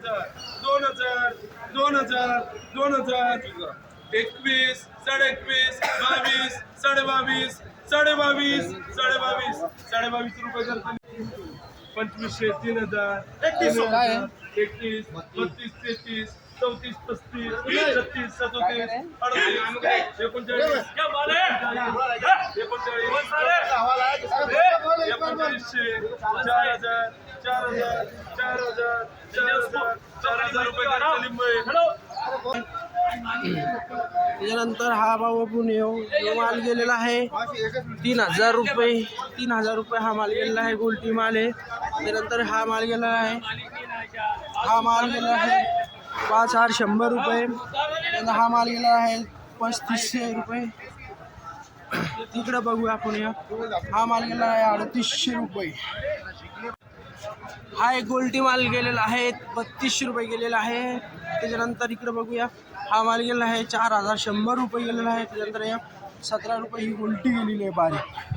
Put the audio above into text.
2000 2000 2000 21 21.5 22 22 रुपये करतो 2500 3000 31 32 33 34 35 36 37 त्याच्यानंतर हा भाव आपण माल गेलेला आहे 3000 रुपये 3000 रुपये हा माल गेलेला आहे गोल्टी माल आहे। त्यानंतर हा माल गेलेला आहे 5100 रुपये। त्यानंतर हा माल गेलेला आहे 3500 रुपये। तिकडे बघूया आपण हा माल गेलेला आहे 3800 रुपये। हा एक गोल्टी माल गेलेला आहे 3200 रुपये गेलेला आहे। त्याच्यानंतर इकडे बघूया हा माल गेलेला आहे 4100 रुपये गेलेला आहे। त्याच्यानंतर 17 रुपये ही गोल्टी गेलेली आहे बारीक।